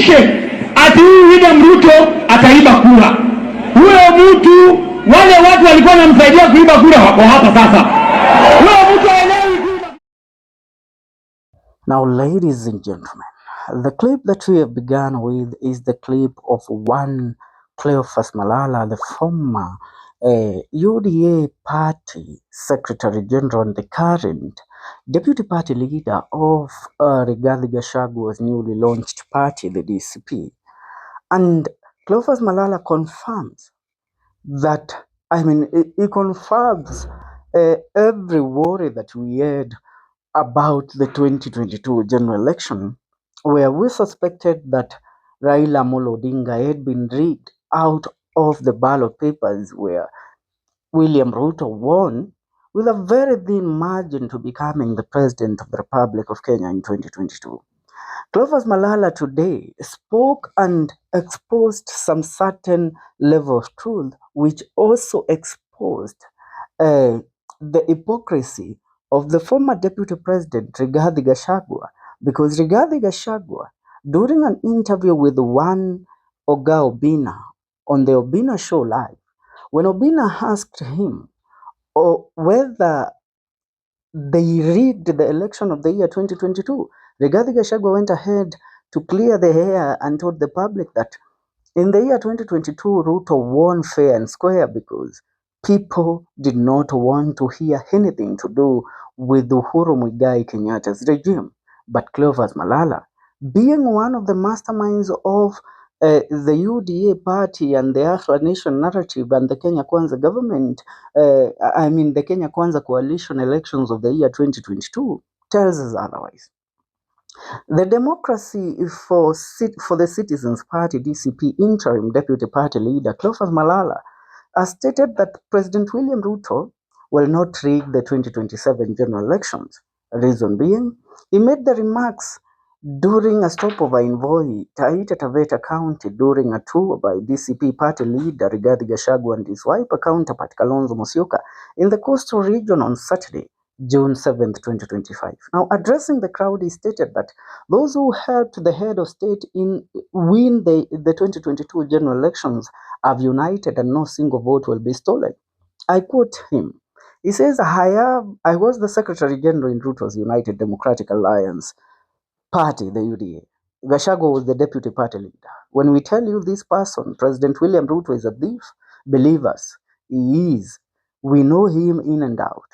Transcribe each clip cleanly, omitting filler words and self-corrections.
athibitishe ati huyu William Ruto ataiba kura. Huyo mtu, wale watu walikuwa wanamsaidia kuiba kura wako hapa sasa. Huyo mtu haelewi kuiba. Now, ladies and gentlemen, the clip that we have begun with is the clip of one Cleophas Malala, the former UDA party secretary general and the current deputy party leader of Rigathi Gachagua's newly launched party, the DCP. And Cleophas Malala confirms that, he confirms every worry that we had about the 2022 general election, where we suspected that Raila Amolo Odinga had been rigged out of the ballot papers, where William Ruto won with a very thin margin to becoming the President of the Republic of Kenya in 2022. Cleophas Malala today spoke and exposed some certain level of truth, which also exposed the hypocrisy of the former Deputy President Rigathi Gachagua, because Rigathi Gachagua, during an interview with one Oga Obina on the Obina show live, when Obina asked him whether they rigged the election of the year 2022, Rigathi Gachagua went ahead to clear the air and told the public that in the year 2022, Ruto won fair and square because people did not want to hear anything to do with Uhuru Muigai Kenyatta's regime. But Cleophas Malala, being one of the masterminds of the UDA party and the Afro Nation narrative and the Kenya Kwanza government, the Kenya Kwanza coalition elections of the year 2022, tells us otherwise. The Democracy for the Citizens Party DCP interim deputy party leader Cleophas Malala has stated that President William Ruto will not rig the 2027 general elections. Reason being, he made the remarks during a stopover in Voi, Taita Taveta County during a tour by DCP party leader Rigathi Gachagua and his wife counterpart Kalonzo Musyoka in the coastal region on Saturday, June 7, 2025. Now, addressing the crowd, he stated that those who helped the head of state win the 2022 general elections have united and no single vote will be stolen. I quote him. He says, I was the Secretary General in Ruto's United Democratic Alliance party, the UDA. Gachagua was the deputy party leader. When we tell you this person, President William Ruto, is a thief, believe us, he is. We know him in and out.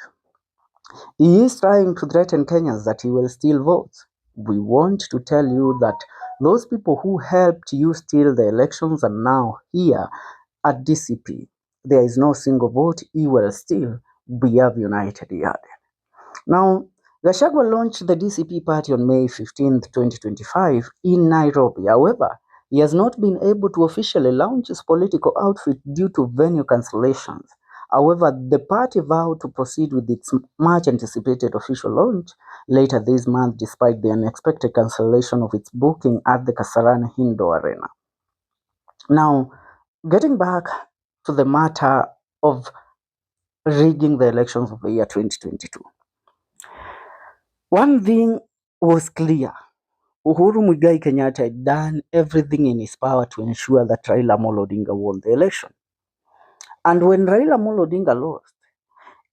He is trying to threaten Kenyans that he will steal votes. We want to tell you that those people who helped you steal the elections are now here at DCP. There is no single vote he will steal. We have united, he added. Now, Gachagua launched the DCP party on May 15, 2025 in Nairobi. However, he has not been able to officially launch his political outfit due to venue cancellations. However, the party vowed to proceed with its much-anticipated official launch later this month despite the unexpected cancellation of its booking at the Kasarani Indoor Arena. Now, getting back to the matter of rigging the elections of the year 2022. One thing was clear. Uhuru Muigai Kenyatta had done everything in his power to ensure that Raila Amolo Odinga won the election. And when Raila Amolo Odinga lost,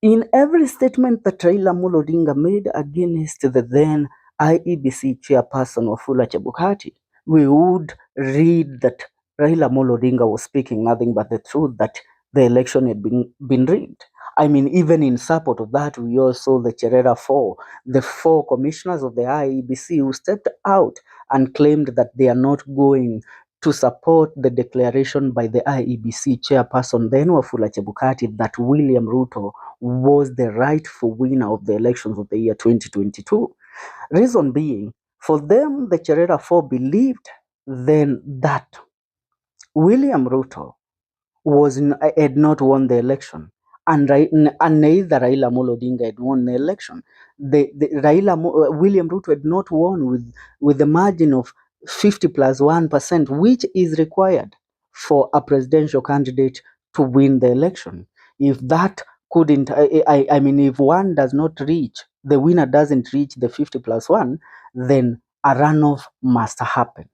in every statement that Raila Amolo Odinga made against the then IEBC chairperson Wafula Chebukati, we would read that Raila Amolo Odinga was speaking nothing but the truth, that the election had been rigged. Even in support of that, we all saw the Cherera 4, the 4 commissioners of the IEBC who stepped out and claimed that they are not going to support the declaration by the IEBC chairperson, then Wafula Chebukati, that William Ruto was the rightful winner of the elections of the year 2022. Reason being, for them, the Cherera 4 believed then that William Ruto had not won the election, and neither Raila Amolo Odinga had won the election. William Ruto had not won with the margin of 50 plus 1%, which is required for a presidential candidate to win the election. If that couldn't, if one does not reach, the winner doesn't reach the 50 plus 1, then a runoff must happen.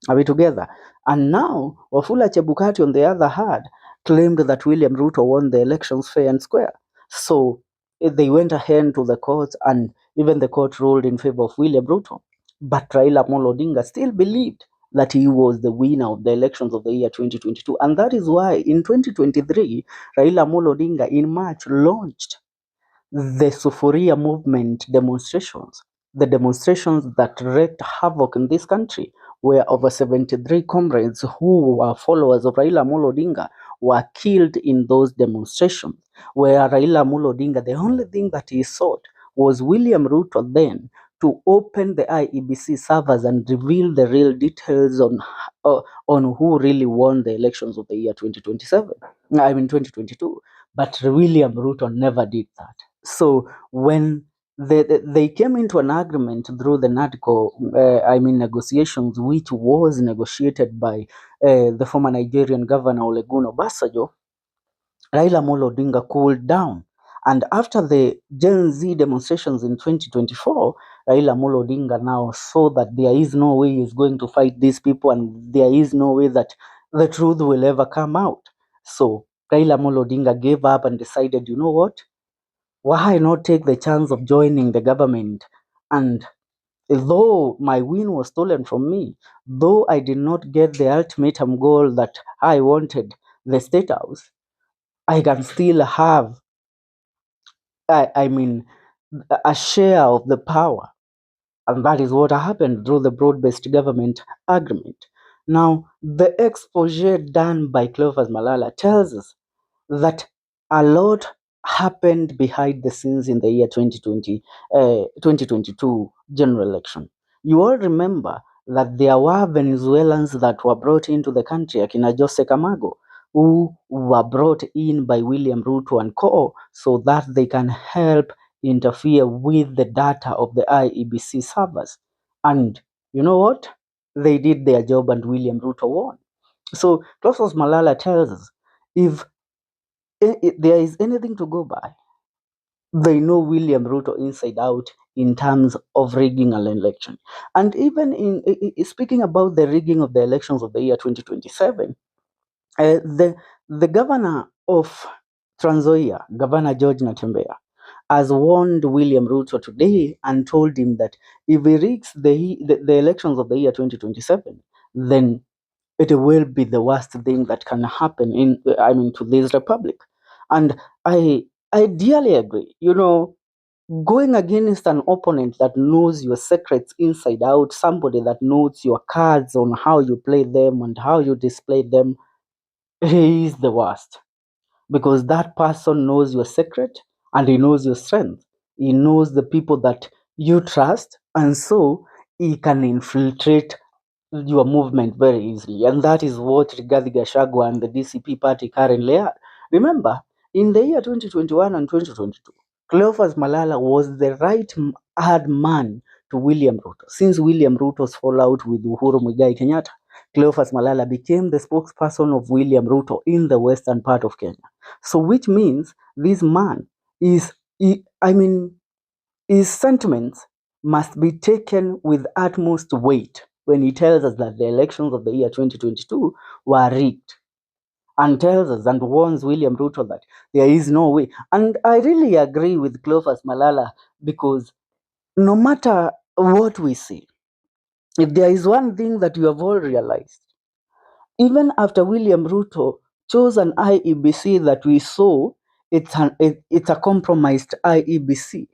Are we together? And now, Wafula Chebukati, on the other hand, claimed that William Ruto won the elections fair and square. So they went ahead to the courts, and even the court ruled in favor of William Ruto. But Raila Amolo Odinga still believed that he was the winner of the elections of the year 2022. And that is why in 2023, Raila Amolo Odinga in March launched the Sufuria movement demonstrations, the demonstrations that wreaked havoc in this country, where over 73 comrades who were followers of Raila Amolo Odinga were killed in those demonstrations, where Raila Amolo Odinga, the only thing that he sought was William Ruto then to open the IEBC servers and reveal the real details on who really won the elections of the year 2027. I mean 2022. But William Ruto never did that. So when they came into an agreement through the negotiations, which was negotiated by the former Nigerian governor Olusegun Obasanjo, Raila Amolo Odinga cooled down. And after the Gen Z demonstrations in 2024, Raila Amolo Odinga now saw that there is no way he's going to fight these people, and there is no way that the truth will ever come out. So Raila Amolo Odinga gave up and decided, you know what? Why not take the chance of joining the government? And though my win was stolen from me, though I did not get the ultimatum goal that I wanted, the state house, I can still have, I mean, a share of the power. And that is what happened through the broad-based government agreement. Now, the exposure done by Cleophas Malala tells us that a lot happened behind the scenes in the year 2022 general election. You all remember that there were Venezuelans that were brought into the country, Akina Jose Camargo, who were brought in by William Ruto and co. so that they can help interfere with the data of the IEBC servers. And you know what? They did their job and William Ruto won. So Cleophas Malala tells us, if there is anything to go by, they know William Ruto inside out in terms of rigging an election. And even speaking about the rigging of the elections of the year 2027, the governor of Trans Nzoia, Governor George Natembeya, has warned William Ruto today and told him that if he rigs the elections of the year 2027, then it will be the worst thing that can happen to this republic. And I dearly agree. Going against an opponent that knows your secrets inside out, somebody that knows your cards on how you play them and how you display them, he is the worst, because that person knows your secret and he knows your strength. He knows the people that you trust, and so he can infiltrate your movement very easily. And that is what Rigathi Gachagua and the DCP party currently are. Remember, in the year 2021 and 2022, Cleophas Malala was the right-hand man to William Ruto. Since William Ruto's fallout with Uhuru Muigai Kenyatta, Cleophas Malala became the spokesperson of William Ruto in the western part of Kenya. So which means this man his sentiments must be taken with utmost weight when he tells us that the elections of the year 2022 were rigged, and tells us and warns William Ruto that there is no way. And I really agree with Cleophas Malala, because no matter what we say, if there is one thing that you have all realized, even after William Ruto chose an IEBC that we saw, it's a compromised IEBC.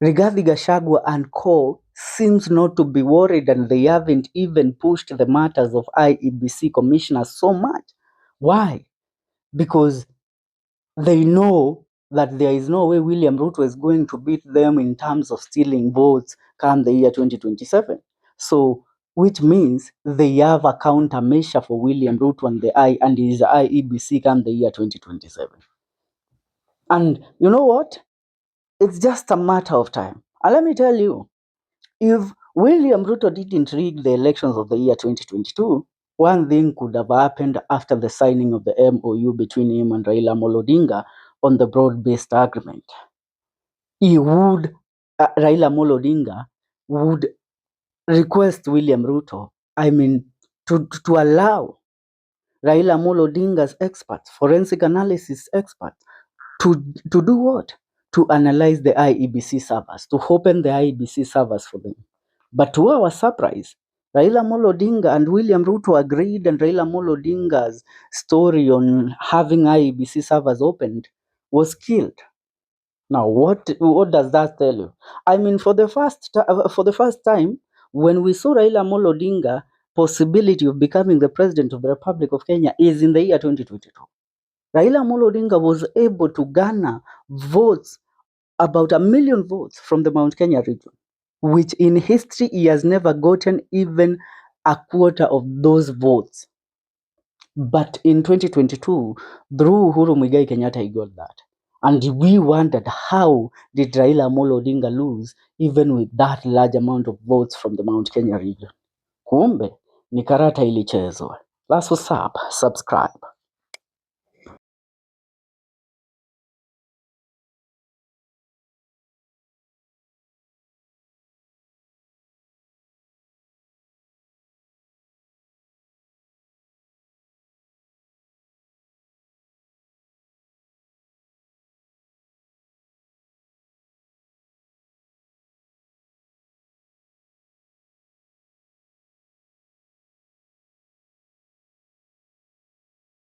Rigathi Gachagua and co. seems not to be worried, and they haven't even pushed the matters of IEBC commissioners so much. Why? Because they know that there is no way William Ruto is going to beat them in terms of stealing votes come the year 2027. So, which means they have a countermeasure for William Ruto and his IEBC come the year 2027. And you know what? It's just a matter of time. And let me tell you, if William Ruto didn't rig the elections of the year 2022, one thing could have happened after the signing of the MOU between him and Raila Amolo Odinga on the broad-based agreement. Raila Amolo Odinga would request William Ruto to allow Raila Amolo Odinga's experts, forensic analysis experts, to do what? To analyze the IEBC servers, to open the IEBC servers for them. But to our surprise, Raila Amolo Odinga and William Ruto agreed, and Raila Amolo Odinga's story on having IEBC servers opened was killed. Now, what does that tell you? For the first time, when we saw Raila Amolo Odinga possibility of becoming the president of the Republic of Kenya is in the year 2022. Raila Amolo Odinga was able to garner votes, about 1 million votes from the Mount Kenya region, which in history he has never gotten even a quarter of those votes. But in 2022, through Uhuru Muigai Kenyatta, he got that. And we wondered, how did Raila Amolo Odinga lose even with that large amount of votes from the Mount Kenya region? Kumbe ni karata ilichezwa. That's what's up. Subscribe.